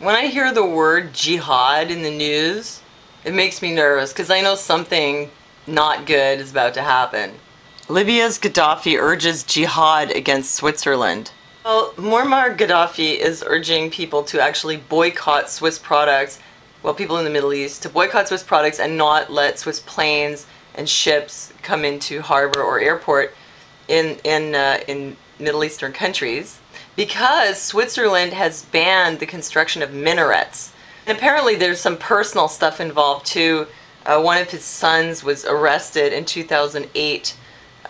When I hear the word jihad in the news, it makes me nervous because I know something not good is about to happen. Libya's Gaddafi urges jihad against Switzerland. Well, Muammar Gaddafi is urging people to actually boycott Swiss products, well, people in the Middle East, to boycott Swiss products and not let Swiss planes and ships come into harbor or airport in Middle Eastern countries, because Switzerland has banned the construction of minarets. And apparently there's some personal stuff involved too. One of his sons was arrested in 2008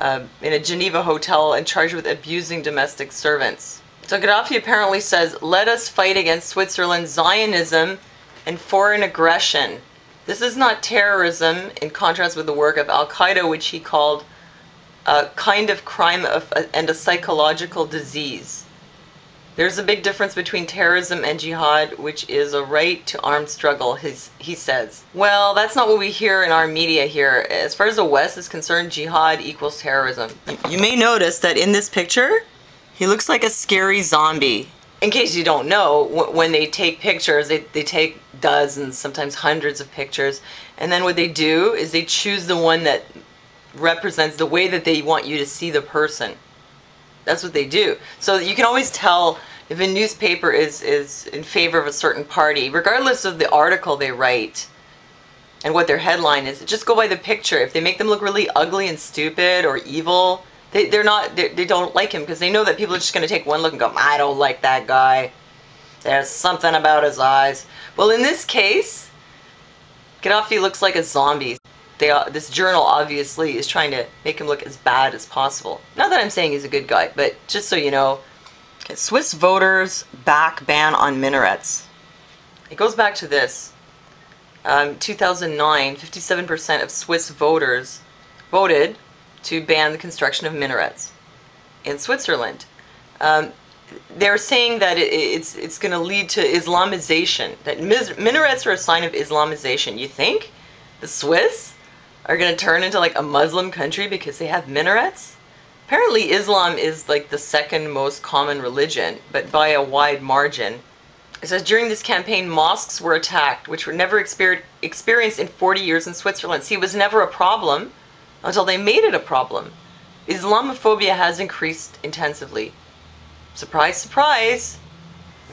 in a Geneva hotel and charged with abusing domestic servants. So Gaddafi apparently says, let us fight against Switzerland's Zionism and foreign aggression. This is not terrorism, in contrast with the work of Al-Qaeda, which he called a kind of crime and a psychological disease. There's a big difference between terrorism and jihad, which is a right to armed struggle, he says. Well, that's not what we hear in our media here. As far as the West is concerned, jihad equals terrorism. You may notice that in this picture, he looks like a scary zombie. In case you don't know, when they take pictures, they take dozens, sometimes hundreds of pictures, and then what they do is they choose the one that represents the way that they want you to see the person. That's what they do. So you can always tell if a newspaper is in favor of a certain party, regardless of the article they write and what their headline is. Just go by the picture. If they make them look really ugly and stupid or evil, they don't like him, because they know that people are just going to take one look and go, I don't like that guy. There's something about his eyes. Well, in this case, Gaddafi looks like a zombie. This journal obviously is trying to make him look as bad as possible. Not that I'm saying he's a good guy, but just so you know. Okay, Swiss voters back ban on minarets. It goes back to this. 2009, 57% of Swiss voters voted to ban the construction of minarets in Switzerland. They're saying that it's going to lead to Islamization, that minarets are a sign of Islamization. You think the Swiss are going to turn into like a Muslim country because they have minarets? Apparently Islam is like the second most common religion, but by a wide margin. It says during this campaign, mosques were attacked, which were never experienced in 40 years in Switzerland. See, it was never a problem until they made it a problem. Islamophobia has increased intensively. Surprise, surprise.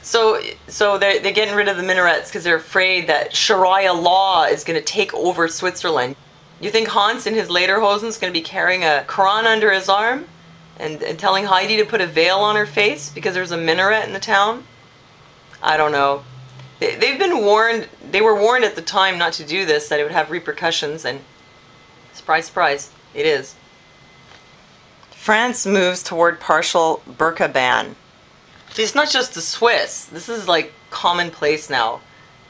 So they're getting rid of the minarets because they're afraid that Sharia law is going to take over Switzerland. You think Hans in his lederhosen is going to be carrying a Quran under his arm and telling Heidi to put a veil on her face because there's a minaret in the town? I don't know. They've been warned, they were warned at the time not to do this, that it would have repercussions, and surprise, surprise, it is. France moves toward partial burqa ban. See, it's not just the Swiss. This is like commonplace now.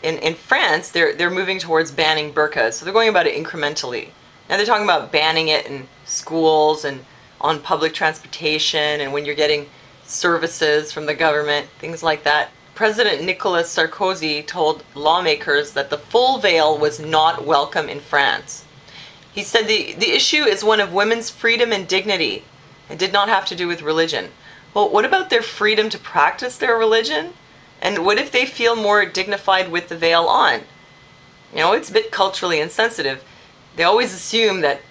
In France, they're moving towards banning burqas, so they're going about it incrementally. Now they're talking about banning it in schools and on public transportation and when you're getting services from the government, things like that. President Nicolas Sarkozy told lawmakers that the full veil was not welcome in France. He said the issue is one of women's freedom and dignity and did not have to do with religion. Well, what about their freedom to practice their religion? And what if they feel more dignified with the veil on? You know, it's a bit culturally insensitive. They always assume that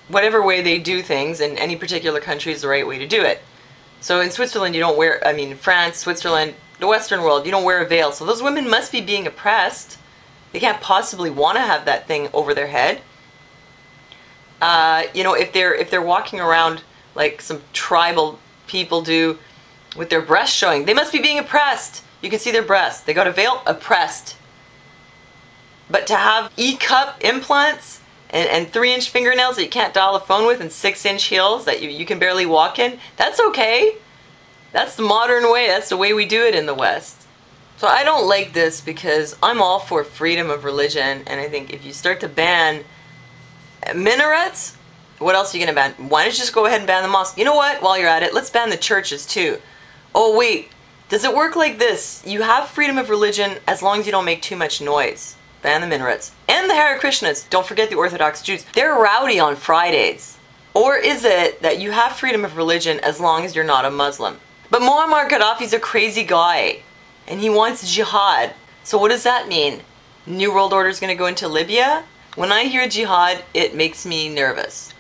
whatever way they do things in any particular country is the right way to do it. So in Switzerland, you don't wear, France, Switzerland, the Western world, you don't wear a veil. So those women must be being oppressed. They can't possibly want to have that thing over their head. You know, if they're walking around like some tribal people do with their breasts showing, they must be being oppressed. You can see their breasts. They got a veil, oppressed. But to have E-cup implants and 3-inch fingernails that you can't dial a phone with and 6-inch heels that you can barely walk in, that's okay. That's the modern way. That's the way we do it in the West. So I don't like this because I'm all for freedom of religion, and I think if you start to ban minarets, what else are you going to ban? Why don't you just go ahead and ban the mosque? You know what? While you're at it, let's ban the churches too. Oh wait, does it work like this? You have freedom of religion as long as you don't make too much noise. Ban the minarets. And the Hare Krishnas. Don't forget the Orthodox Jews. They're rowdy on Fridays. Or is it that you have freedom of religion as long as you're not a Muslim? But Muammar Gaddafi's a crazy guy. And he wants jihad. So what does that mean? New World Order is going to go into Libya? When I hear jihad, it makes me nervous.